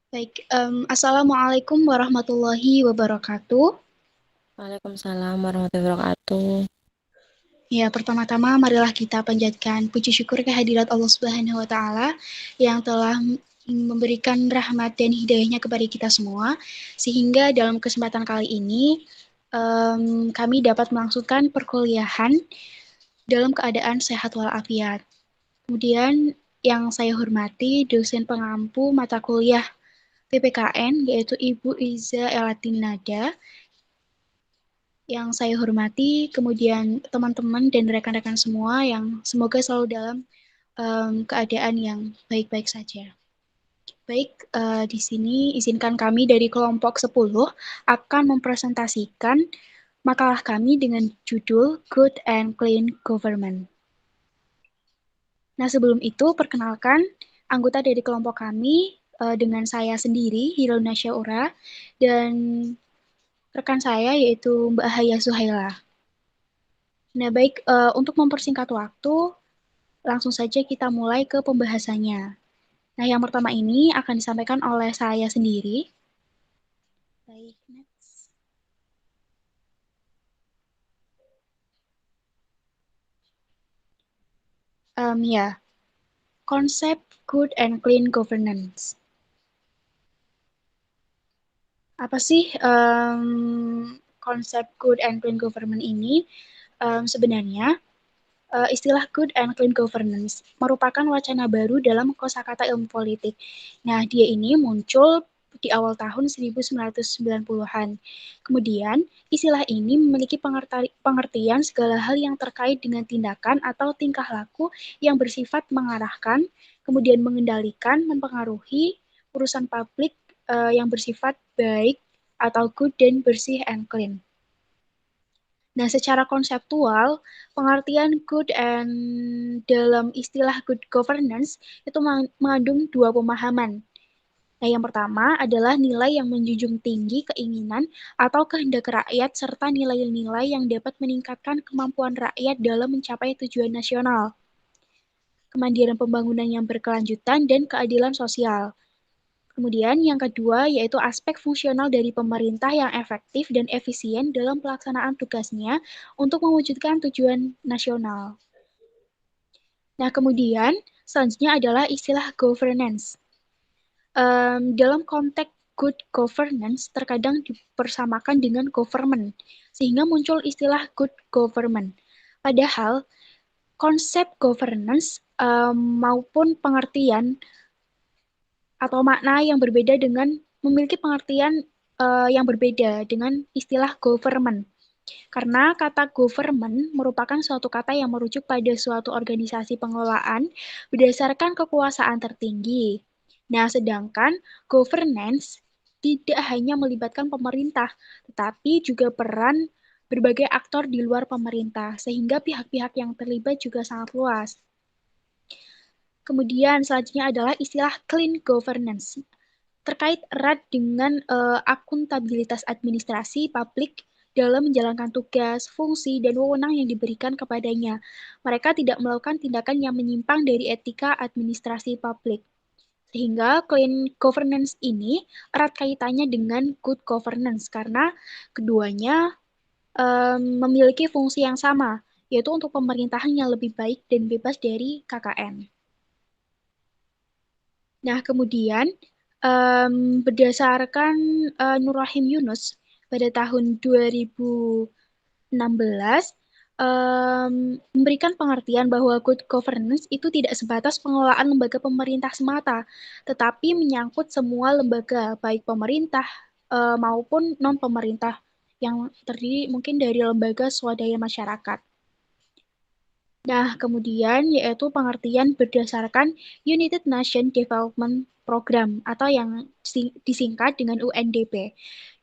Baik, Assalamualaikum warahmatullahi wabarakatuh. Waalaikumsalam warahmatullahi wabarakatuh. Ya, pertama-tama marilah kita panjatkan puji syukur kehadirat Allah Subhanahu wa taala yang telah memberikan rahmat dan hidayahnya kepada kita semua sehingga dalam kesempatan kali ini kami dapat melangsungkan perkuliahan dalam keadaan sehat walafiat. Kemudian yang saya hormati dosen pengampu mata kuliah PPKN yaitu Ibu Iza Elatin Nada yang saya hormati, kemudian teman-teman dan rekan-rekan semua yang semoga selalu dalam keadaan yang baik-baik saja. Baik, di sini izinkan kami dari kelompok 10 akan mempresentasikan makalah kami dengan judul Good and Clean Government. Nah, sebelum itu perkenalkan anggota dari kelompok kami dengan saya sendiri, Hilal Nasyaura, dan rekan saya yaitu Mbak Haya Suhaila. Nah, baik, untuk mempersingkat waktu, langsung saja kita mulai ke pembahasannya. Nah, yang pertama ini akan disampaikan oleh saya sendiri. Baik, next. Ya, konsep good and clean governance. Apa sih konsep good and clean government ini? Sebenarnya istilah good and clean governance merupakan wacana baru dalam kosakata ilmu politik. Nah, dia ini muncul di awal tahun 1990-an. Kemudian, istilah ini memiliki pengertian segala hal yang terkait dengan tindakan atau tingkah laku yang bersifat mengarahkan, kemudian mengendalikan, mempengaruhi urusan publik yang bersifat baik atau good dan bersih and clean. Nah, secara konseptual, pengertian good and dalam istilah good governance itu mengandung dua pemahaman. Nah, yang pertama adalah nilai yang menjunjung tinggi keinginan atau kehendak rakyat serta nilai-nilai yang dapat meningkatkan kemampuan rakyat dalam mencapai tujuan nasional, kemandirian pembangunan yang berkelanjutan, dan keadilan sosial. Kemudian yang kedua yaitu aspek fungsional dari pemerintah yang efektif dan efisien dalam pelaksanaan tugasnya untuk mewujudkan tujuan nasional. Nah, kemudian selanjutnya adalah istilah governance. Dalam konteks good governance terkadang dipersamakan dengan government, sehingga muncul istilah good government. Padahal konsep governance maupun pengertian atau makna yang berbeda dengan memiliki pengertian yang berbeda dengan istilah government. Karena kata government merupakan suatu kata yang merujuk pada suatu organisasi pengelolaan berdasarkan kekuasaan tertinggi. Nah, sedangkan governance tidak hanya melibatkan pemerintah, tetapi juga peran berbagai aktor di luar pemerintah, sehingga pihak-pihak yang terlibat juga sangat luas. Kemudian selanjutnya adalah istilah clean governance terkait erat dengan akuntabilitas administrasi publik dalam menjalankan tugas, fungsi, dan wewenang yang diberikan kepadanya. Mereka tidak melakukan tindakan yang menyimpang dari etika administrasi publik. Sehingga clean governance ini erat kaitannya dengan good governance karena keduanya memiliki fungsi yang sama, yaitu untuk pemerintahan yang lebih baik dan bebas dari KKN. Nah, kemudian berdasarkan Nur Rahim Yunus pada tahun 2016 memberikan pengertian bahwa good governance itu tidak sebatas pengelolaan lembaga pemerintah semata, tetapi menyangkut semua lembaga, baik pemerintah maupun non-pemerintah yang terdiri mungkin dari lembaga swadaya masyarakat. Nah, kemudian yaitu pengertian berdasarkan United Nations Development Program atau yang disingkat dengan UNDP.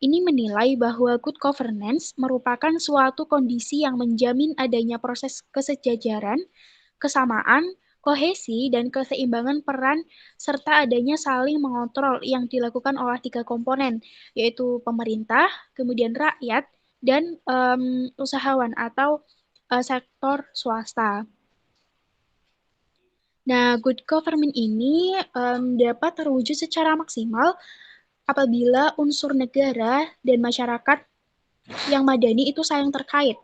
Ini menilai bahwa good governance merupakan suatu kondisi yang menjamin adanya proses kesejajaran, kesamaan, kohesi, dan keseimbangan peran serta adanya saling mengontrol yang dilakukan oleh tiga komponen, yaitu pemerintah, kemudian rakyat, dan usahawan atau sektor swasta. Nah, good government ini dapat terwujud secara maksimal apabila unsur negara dan masyarakat yang madani itu saling terkait.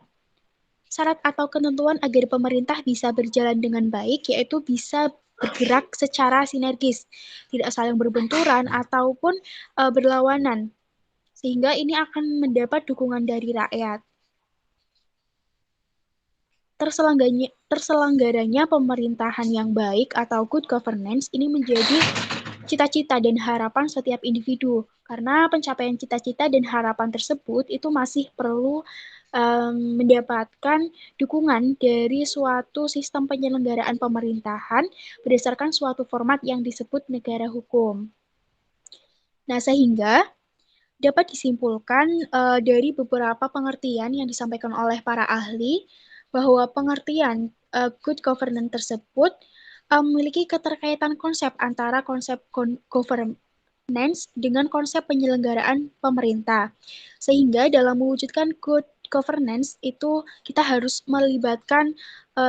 Syarat atau ketentuan agar pemerintah bisa berjalan dengan baik yaitu bisa bergerak secara sinergis, tidak saling berbenturan ataupun berlawanan, sehingga ini akan mendapat dukungan dari rakyat. Terselenggaranya pemerintahan yang baik atau good governance ini menjadi cita-cita dan harapan setiap individu. Karena pencapaian cita-cita dan harapan tersebut itu masih perlu mendapatkan dukungan dari suatu sistem penyelenggaraan pemerintahan berdasarkan suatu format yang disebut negara hukum. Nah, sehingga dapat disimpulkan dari beberapa pengertian yang disampaikan oleh para ahli bahwa pengertian good governance tersebut memiliki keterkaitan konsep antara konsep governance dengan konsep penyelenggaraan pemerintah. Sehingga dalam mewujudkan good governance itu kita harus melibatkan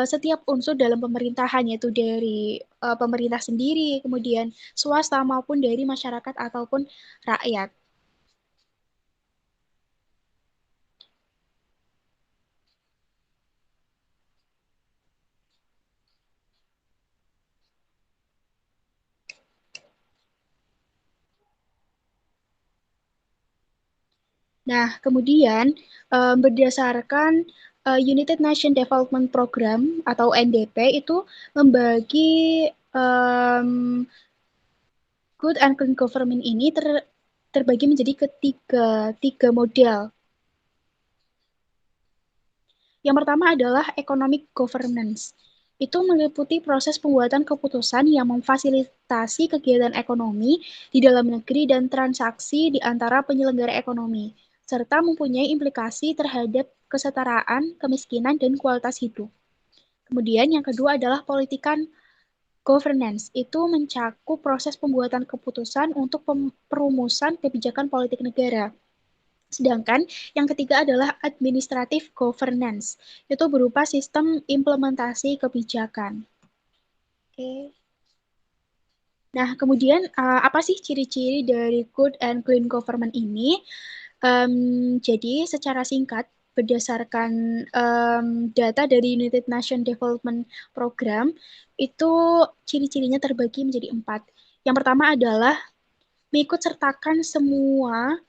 setiap unsur dalam pemerintahan yaitu dari pemerintah sendiri, kemudian swasta maupun dari masyarakat ataupun rakyat. Nah, kemudian berdasarkan United Nations Development Program atau NDP itu membagi um, good and clean government ini terbagi menjadi tiga model. Yang pertama adalah economic governance. Itu meliputi proses pembuatan keputusan yang memfasilitasi kegiatan ekonomi di dalam negeri dan transaksi di antara penyelenggara ekonomi, serta mempunyai implikasi terhadap kesetaraan, kemiskinan, dan kualitas hidup. Kemudian yang kedua adalah politikan governance. Itu mencakup proses pembuatan keputusan untuk perumusan kebijakan politik negara. Sedangkan yang ketiga adalah administrative governance, itu berupa sistem implementasi kebijakan. Oke. Nah, kemudian apa sih ciri-ciri dari good and clean government ini? Jadi secara singkat, berdasarkan data dari United Nations Development Program, itu ciri-cirinya terbagi menjadi 4. Yang pertama adalah mengikut sertakan semua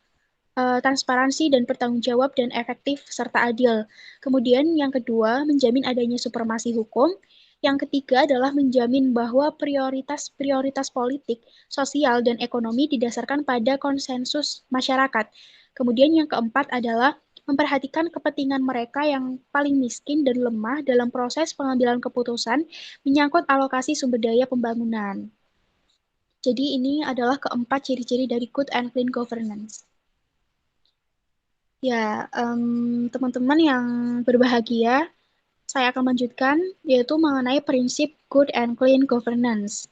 transparansi dan bertanggung jawab dan efektif serta adil. Kemudian yang kedua, menjamin adanya supremasi hukum. Yang ketiga adalah menjamin bahwa prioritas-prioritas politik, sosial, dan ekonomi didasarkan pada konsensus masyarakat. Kemudian yang keempat adalah memperhatikan kepentingan mereka yang paling miskin dan lemah dalam proses pengambilan keputusan menyangkut alokasi sumber daya pembangunan. Jadi ini adalah keempat ciri-ciri dari good and clean governance. Ya, teman-teman yang berbahagia, saya akan lanjutkan, yaitu mengenai prinsip good and clean governance.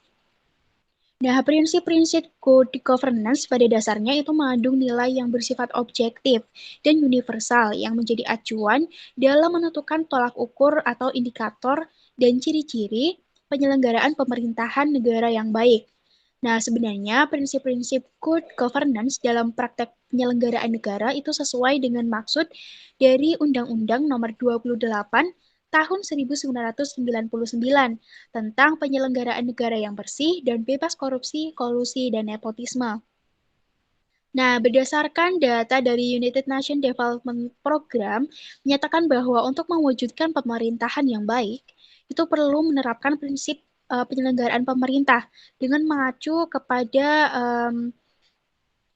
Nah, prinsip-prinsip good governance pada dasarnya itu mengandung nilai yang bersifat objektif dan universal yang menjadi acuan dalam menentukan tolak ukur atau indikator dan ciri-ciri penyelenggaraan pemerintahan negara yang baik. Nah, sebenarnya prinsip-prinsip good governance dalam praktek penyelenggaraan negara itu sesuai dengan maksud dari Undang-Undang Nomor 28 Tahun 1999 tentang penyelenggaraan negara yang bersih dan bebas korupsi, kolusi, dan nepotisme. Nah, berdasarkan data dari United Nations Development Program, menyatakan bahwa untuk mewujudkan pemerintahan yang baik, itu perlu menerapkan prinsip penyelenggaraan pemerintah dengan mengacu kepada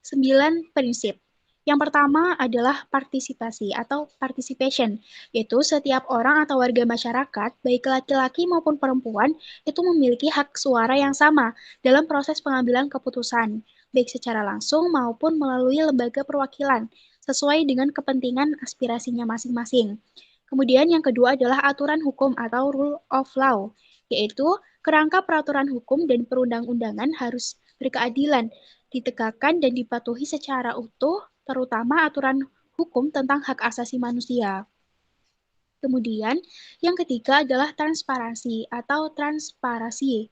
9 prinsip. Yang pertama adalah partisipasi atau participation, yaitu setiap orang atau warga masyarakat, baik laki-laki maupun perempuan, itu memiliki hak suara yang sama dalam proses pengambilan keputusan, baik secara langsung maupun melalui lembaga perwakilan, sesuai dengan kepentingan aspirasinya masing-masing. Kemudian yang kedua adalah aturan hukum atau rule of law, yaitu kerangka peraturan hukum dan perundang-undangan harus berkeadilan, ditegakkan dan dipatuhi secara utuh, terutama aturan hukum tentang hak asasi manusia. Kemudian, yang ketiga adalah transparansi atau transparasi,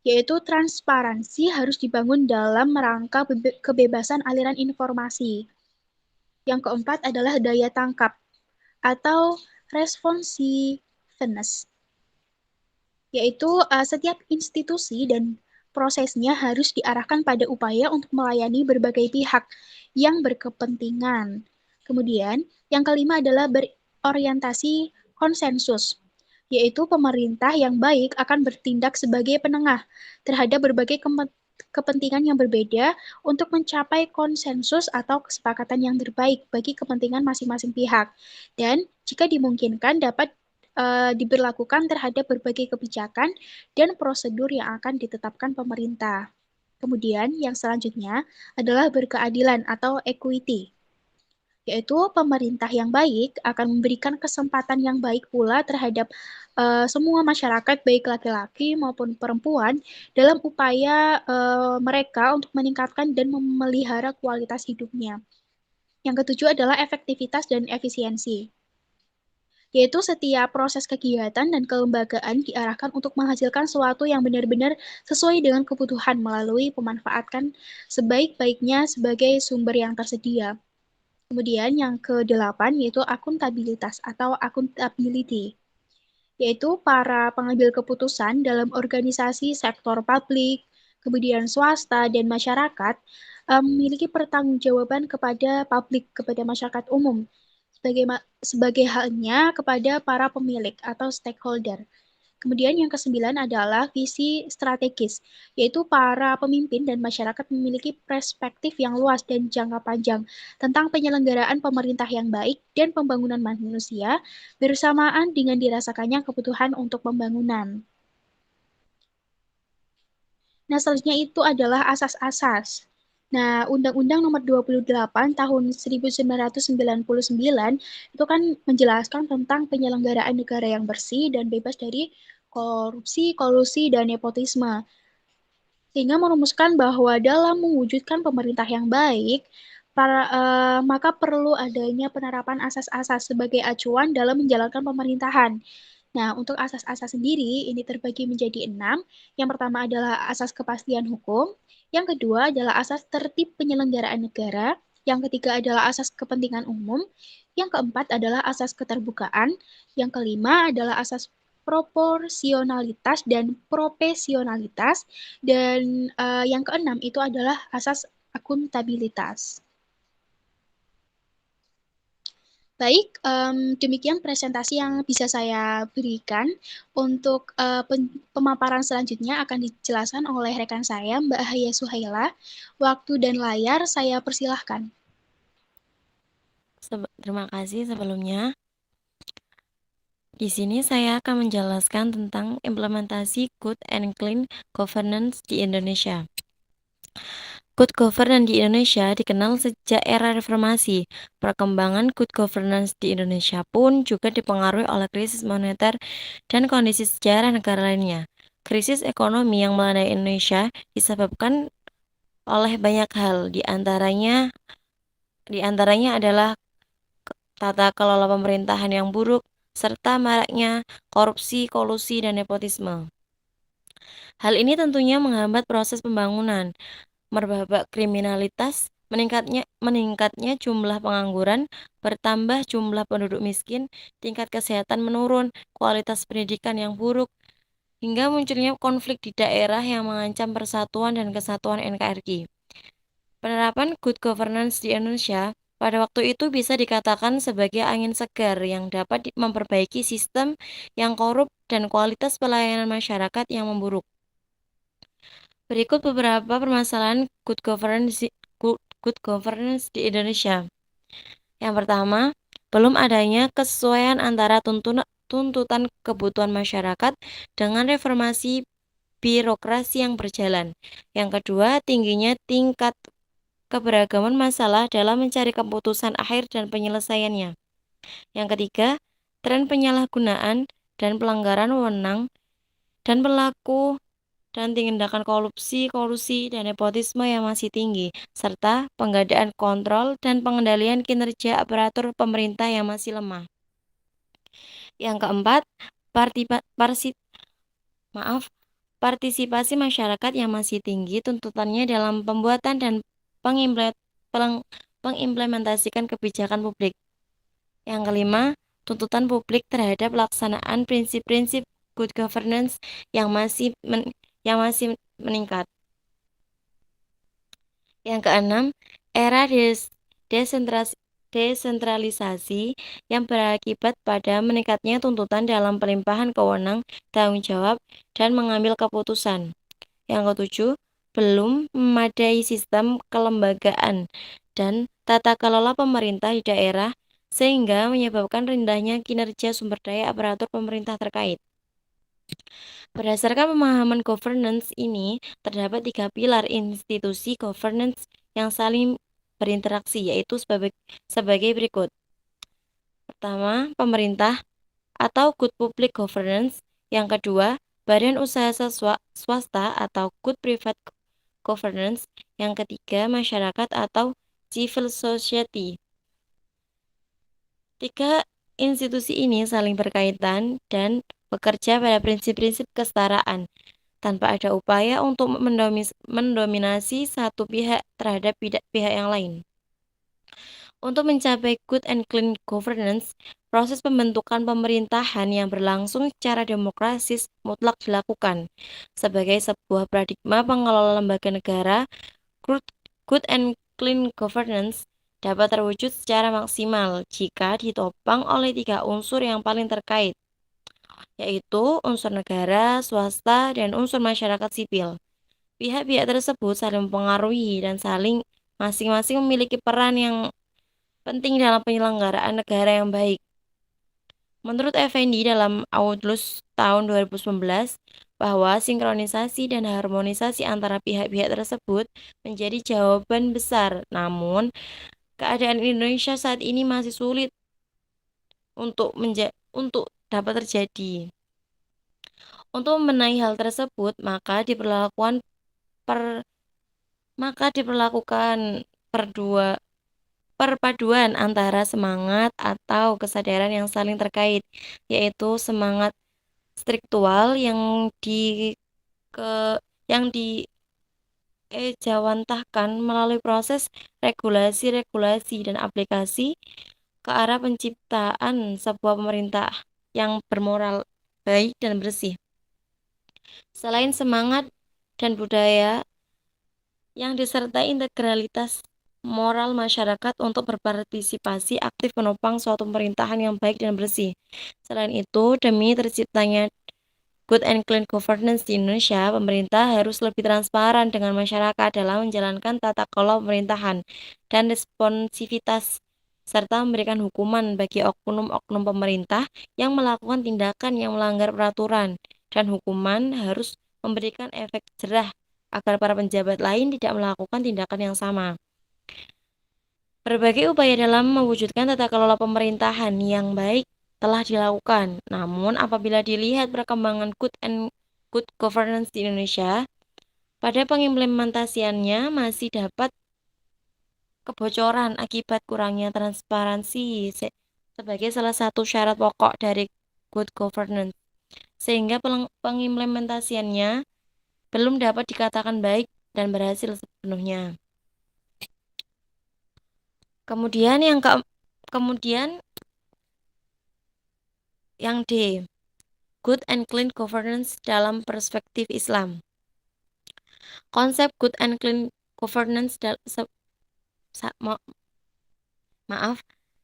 yaitu transparansi harus dibangun dalam rangka kebebasan aliran informasi. Yang keempat adalah daya tangkap atau responsiveness, yaitu setiap institusi dan prosesnya harus diarahkan pada upaya untuk melayani berbagai pihak yang berkepentingan. Kemudian, yang kelima adalah berorientasi konsensus, yaitu pemerintah yang baik akan bertindak sebagai penengah terhadap berbagai kepentingan yang berbeda untuk mencapai konsensus atau kesepakatan yang terbaik bagi kepentingan masing-masing pihak. Dan jika dimungkinkan dapat diberlakukan terhadap berbagai kebijakan dan prosedur yang akan ditetapkan pemerintah. Kemudian yang selanjutnya adalah berkeadilan atau equity, yaitu pemerintah yang baik akan memberikan kesempatan yang baik pula terhadap semua masyarakat, baik laki-laki maupun perempuan, dalam upaya mereka untuk meningkatkan dan memelihara kualitas hidupnya. Yang ketujuh adalah efektivitas dan efisiensi, yaitu setiap proses kegiatan dan kelembagaan diarahkan untuk menghasilkan sesuatu yang benar-benar sesuai dengan kebutuhan melalui pemanfaatkan sebaik-baiknya sebagai sumber yang tersedia. Kemudian yang ke-8 yaitu akuntabilitas atau accountability, yaitu para pengambil keputusan dalam organisasi sektor publik, kemudian swasta, dan masyarakat memiliki pertanggungjawaban kepada publik, kepada masyarakat umum, sebagai halnya kepada para pemilik atau stakeholder. Kemudian yang kesembilan adalah visi strategis, yaitu para pemimpin dan masyarakat memiliki perspektif yang luas dan jangka panjang tentang penyelenggaraan pemerintah yang baik dan pembangunan manusia bersamaan dengan dirasakannya kebutuhan untuk pembangunan. Nah, selanjutnya itu adalah asas-asas. Nah, Undang-Undang Nomor 28 Tahun 1999 itu kan menjelaskan tentang penyelenggaraan negara yang bersih dan bebas dari korupsi, kolusi, dan nepotisme. Sehingga merumuskan bahwa dalam mewujudkan pemerintah yang baik, maka perlu adanya penerapan asas-asas sebagai acuan dalam menjalankan pemerintahan. Nah, untuk asas-asas sendiri ini terbagi menjadi 6. Yang pertama adalah asas kepastian hukum, yang kedua adalah asas tertib penyelenggaraan negara, yang ketiga adalah asas kepentingan umum, yang keempat adalah asas keterbukaan, yang kelima adalah asas proporsionalitas dan profesionalitas, dan yang keenam itu adalah asas akuntabilitas. Baik, demikian presentasi yang bisa saya berikan. Untuk pemaparan selanjutnya akan dijelaskan oleh rekan saya, Mbak Haya Suhaila. Waktu dan layar saya persilahkan. Terima kasih sebelumnya. Di sini saya akan menjelaskan tentang implementasi Good and Clean Governance di Indonesia. Good governance di Indonesia dikenal sejak era reformasi. Perkembangan good governance di Indonesia pun juga dipengaruhi oleh krisis moneter dan kondisi sejarah negara lainnya. Krisis ekonomi yang melanda Indonesia disebabkan oleh banyak hal, di antaranya adalah tata kelola pemerintahan yang buruk, serta maraknya korupsi, kolusi, dan nepotisme. Hal ini tentunya menghambat proses pembangunan, merebak kriminalitas, meningkatnya jumlah pengangguran, bertambah jumlah penduduk miskin, tingkat kesehatan menurun, kualitas pendidikan yang buruk, hingga munculnya konflik di daerah yang mengancam persatuan dan kesatuan NKRI. Penerapan good governance di Indonesia pada waktu itu bisa dikatakan sebagai angin segar yang dapat memperbaiki sistem yang korup dan kualitas pelayanan masyarakat yang memburuk. Berikut beberapa permasalahan good governance di Indonesia. Yang pertama, belum adanya kesesuaian antara tuntutan kebutuhan masyarakat dengan reformasi birokrasi yang berjalan. Yang kedua, tingginya tingkat keberagaman masalah dalam mencari keputusan akhir dan penyelesaiannya. Yang ketiga, tren penyalahgunaan dan pelanggaran wewenang dan berlaku dan tindakan korupsi, kolusi, dan nepotisme yang masih tinggi, serta penggadaan kontrol dan pengendalian kinerja aparatur pemerintah yang masih lemah. Yang keempat, partisipasi masyarakat yang masih tinggi tuntutannya dalam pembuatan dan pengimplementasikan kebijakan publik. Yang kelima, tuntutan publik terhadap pelaksanaan prinsip-prinsip good governance yang masih meningkat. Yang keenam, era desentralisasi yang berakibat pada meningkatnya tuntutan dalam pelimpahan kewenangan, tanggung jawab, dan mengambil keputusan. Yang ketujuh, belum memadai sistem kelembagaan dan tata kelola pemerintah di daerah sehingga menyebabkan rendahnya kinerja sumber daya aparatur pemerintah terkait. Berdasarkan pemahaman governance ini, terdapat 3 pilar institusi governance yang saling berinteraksi, yaitu sebagai berikut. Pertama, pemerintah atau good public governance. Yang kedua, badan usaha swasta atau good private governance. Yang ketiga, masyarakat atau civil society. 3 institusi ini saling berkaitan dan bekerja pada prinsip-prinsip kesetaraan, tanpa ada upaya untuk mendominasi satu pihak terhadap pihak yang lain. Untuk mencapai good and clean governance, proses pembentukan pemerintahan yang berlangsung secara demokratis mutlak dilakukan. Sebagai sebuah paradigma pengelola lembaga negara, good and clean governance dapat terwujud secara maksimal jika ditopang oleh 3 unsur yang paling terkait, yaitu unsur negara, swasta, dan unsur masyarakat sipil. Pihak-pihak tersebut saling mempengaruhi dan masing-masing memiliki peran yang penting dalam penyelenggaraan negara yang baik. Menurut Effendi dalam Outlook tahun 2019, bahwa sinkronisasi dan harmonisasi antara pihak-pihak tersebut menjadi jawaban besar. Namun, keadaan Indonesia saat ini masih sulit untuk dapat terjadi. Untuk membenahi hal tersebut, maka diperlakukan perpaduan antara semangat atau kesadaran yang saling terkait, yaitu semangat struktural yang diejawantahkan melalui proses regulasi dan aplikasi ke arah penciptaan sebuah pemerintah yang bermoral baik dan bersih. Selain semangat dan budaya yang disertai integralitas moral masyarakat untuk berpartisipasi aktif menopang suatu pemerintahan yang baik dan bersih. Selain itu, demi terciptanya good and clean governance di Indonesia, pemerintah harus lebih transparan dengan masyarakat dalam menjalankan tata kelola pemerintahan dan responsivitas, serta memberikan hukuman bagi oknum-oknum pemerintah yang melakukan tindakan yang melanggar peraturan, dan hukuman harus memberikan efek jerah agar para penjabat lain tidak melakukan tindakan yang sama. Berbagai upaya dalam mewujudkan tata kelola pemerintahan yang baik telah dilakukan. Namun, apabila dilihat perkembangan good governance di Indonesia, pada pengimplementasiannya masih dapat kebocoran akibat kurangnya transparansi sebagai salah satu syarat pokok dari good governance, sehingga pengimplementasiannya belum dapat dikatakan baik dan berhasil sepenuhnya. Kemudian yang D, good and clean governance dalam perspektif Islam. Konsep good and clean governance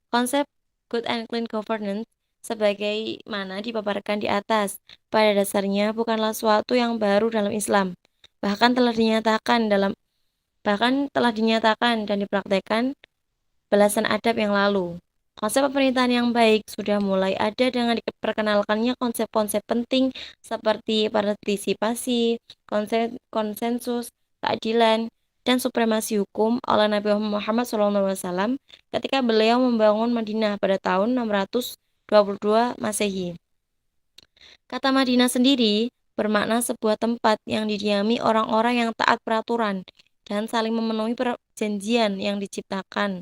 konsep good and clean governance sebagaimana dipaparkan di atas, pada dasarnya bukanlah suatu yang baru dalam Islam. Bahkan telah dinyatakan dan dipraktekkan belasan abad yang lalu. Konsep pemerintahan yang baik sudah mulai ada dengan diperkenalkannya konsep-konsep penting seperti partisipasi, konsensus, keadilan, dan supremasi hukum oleh Nabi Muhammad SAW ketika beliau membangun Madinah pada tahun 622 Masehi. Kata Madinah sendiri bermakna sebuah tempat yang didiami orang-orang yang taat peraturan dan saling memenuhi perjanjian yang diciptakan.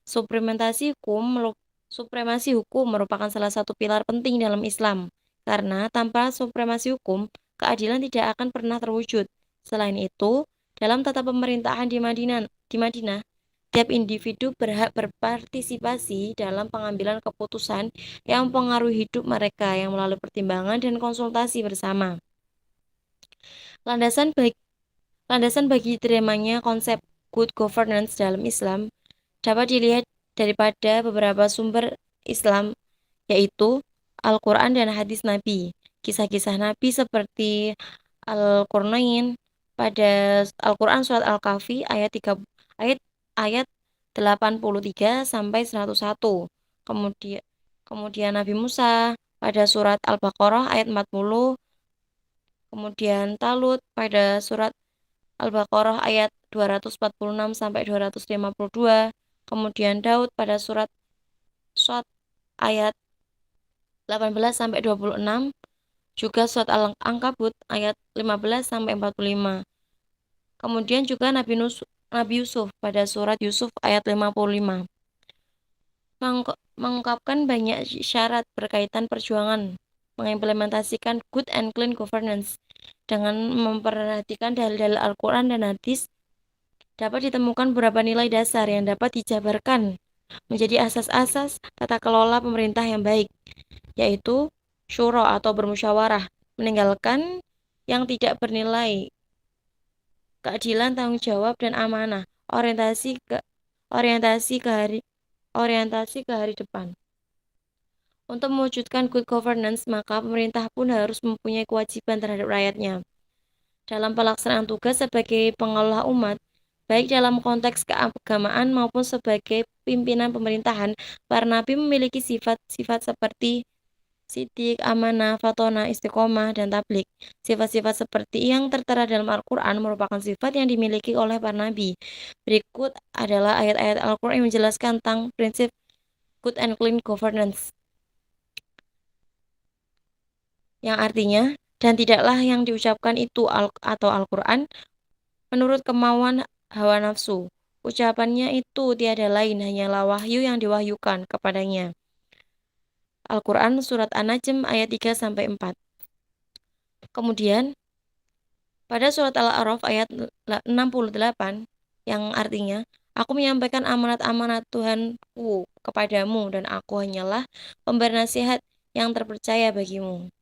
Supremasi hukum Supremasi hukum merupakan salah satu pilar penting dalam Islam, karena tanpa supremasi hukum, keadilan tidak akan pernah terwujud. Selain itu, dalam tata pemerintahan di Madinah, tiap individu berhak berpartisipasi dalam pengambilan keputusan yang mempengaruhi hidup mereka yang melalui pertimbangan dan konsultasi bersama. Landasan bagi, landasan bagi diterimanya konsep good governance dalam Islam dapat dilihat daripada beberapa sumber Islam, yaitu Al-Quran dan hadis Nabi. Kisah-kisah Nabi seperti Al-Qurnain pada Al-Quran surat Al-Kahfi ayat 3 ayat ayat 83 sampai 101. Kemudian kemudian Nabi Musa pada surat Al-Baqarah ayat 40, kemudian Talut pada surat Al-Baqarah ayat 246 sampai 252, kemudian Daud pada surat Shad ayat 18 sampai 26, juga surat Al-Ankabut ayat 15 sampai 45. Kemudian juga Nabi Yusuf pada surat Yusuf ayat 55. Mengungkapkan banyak syarat berkaitan perjuangan mengimplementasikan good and clean governance dengan memperhatikan dalil-dalil Al-Quran dan hadis. Dapat ditemukan beberapa nilai dasar yang dapat dijabarkan menjadi asas-asas tata kelola pemerintah yang baik, yaitu syuro atau bermusyawarah, meninggalkan yang tidak bernilai, keadilan, tanggung jawab, dan amanah, orientasi ke orientasi ke hari depan. Untuk mewujudkan good governance, maka pemerintah pun harus mempunyai kewajiban terhadap rakyatnya. Dalam pelaksanaan tugas sebagai pengelola umat, baik dalam konteks keagamaan maupun sebagai pimpinan pemerintahan, para nabi memiliki sifat-sifat seperti sidik, amanah, fatonah, istiqomah, dan tablik. Sifat-sifat seperti yang tertera dalam Al-Quran merupakan sifat yang dimiliki oleh para nabi. Berikut adalah ayat-ayat Al-Quran yang menjelaskan tentang prinsip good and clean governance, yang artinya, dan tidaklah yang diucapkan itu atau Al-Quran menurut kemauan hawa nafsu. Ucapannya itu tiada lain, hanyalah wahyu yang diwahyukan kepadanya. Al-Quran surat An-Najm ayat 3-4. Kemudian, pada surat Al-A'raf ayat 68, yang artinya, aku menyampaikan amanat-amanat Tuhanku kepadamu, dan aku hanyalah pemberi nasihat yang terpercaya bagimu.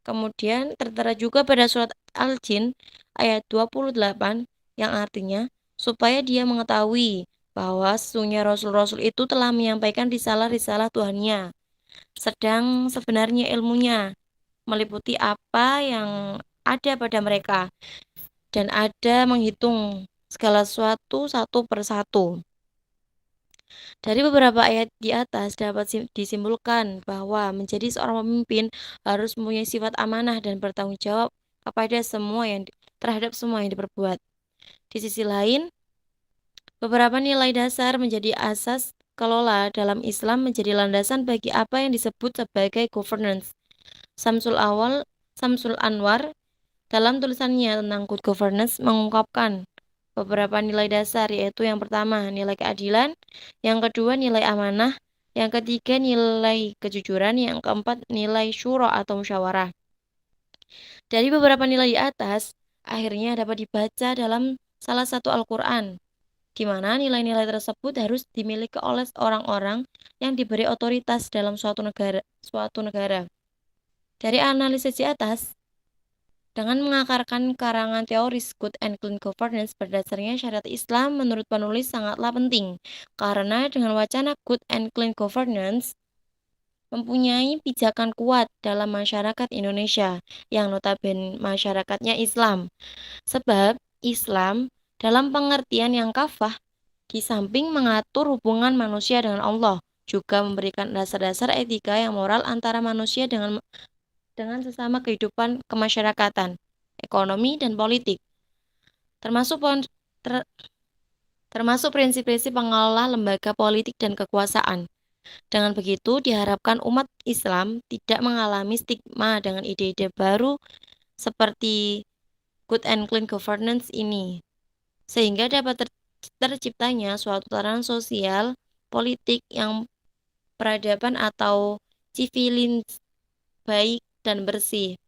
Kemudian tertera juga pada surat Al-Jin ayat 28 yang artinya supaya dia mengetahui bahwa sesungguhnya rasul-rasul itu telah menyampaikan risalah-risalah Tuhannya, sedang sebenarnya ilmunya meliputi apa yang ada pada mereka dan ada menghitung segala sesuatu satu persatu. Dari beberapa ayat di atas dapat disimpulkan bahwa menjadi seorang pemimpin harus mempunyai sifat amanah dan bertanggung jawab terhadap semua yang diperbuat. Di sisi lain, beberapa nilai dasar menjadi asas kelola dalam Islam menjadi landasan bagi apa yang disebut sebagai governance. Samsul Anwar dalam tulisannya tentang good governance mengungkapkan beberapa nilai dasar, yaitu yang pertama nilai keadilan, yang kedua nilai amanah, yang ketiga nilai kejujuran, yang keempat nilai syuro atau musyawarah. Dari beberapa nilai di atas, akhirnya dapat dibaca dalam salah satu Al-Quran, di mana nilai-nilai tersebut harus dimiliki oleh orang-orang yang diberi otoritas dalam suatu negara. Dari analisis di atas, dengan mengakarkan karangan teoris good and clean governance berdasarnya syariat Islam menurut penulis sangatlah penting, karena dengan wacana good and clean governance mempunyai pijakan kuat dalam masyarakat Indonesia yang notabene masyarakatnya Islam. Sebab Islam dalam pengertian yang kafah, di samping mengatur hubungan manusia dengan Allah, juga memberikan dasar-dasar etika yang moral antara manusia dengan sesama kehidupan kemasyarakatan, ekonomi, dan politik, termasuk prinsip-prinsip pengelola lembaga politik dan kekuasaan. Dengan begitu, diharapkan umat Islam tidak mengalami stigma dengan ide-ide baru seperti good and clean governance ini, sehingga dapat terciptanya suatu tatanan sosial politik yang peradaban atau civilins baik dan bersih.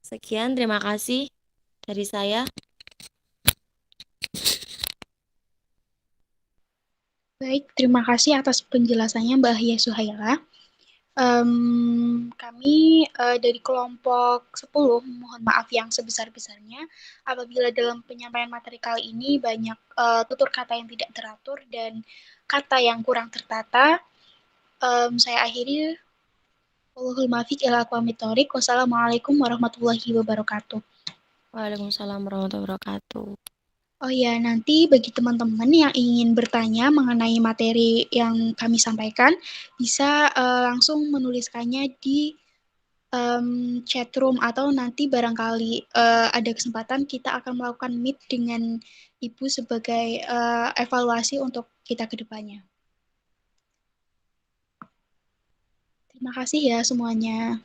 Sekian, terima kasih dari saya. Baik, terima kasih atas penjelasannya Mbak Hia Suhaila. Kami dari kelompok 10 mohon maaf yang sebesar-besarnya apabila dalam penyampaian materi kali ini banyak tutur kata yang tidak teratur dan kata yang kurang tertata. Saya akhiri. Wallahul muwaffiq ila aqwamit thoriq. Wassalamualaikum warahmatullahi wabarakatuh. Waalaikumsalam warahmatullahi wabarakatuh. Oh ya, nanti bagi teman-teman yang ingin bertanya mengenai materi yang kami sampaikan, bisa langsung menuliskannya di chat room atau nanti barangkali ada kesempatan kita akan melakukan meet dengan Ibu sebagai evaluasi untuk kita ke depannya. Terima kasih ya semuanya.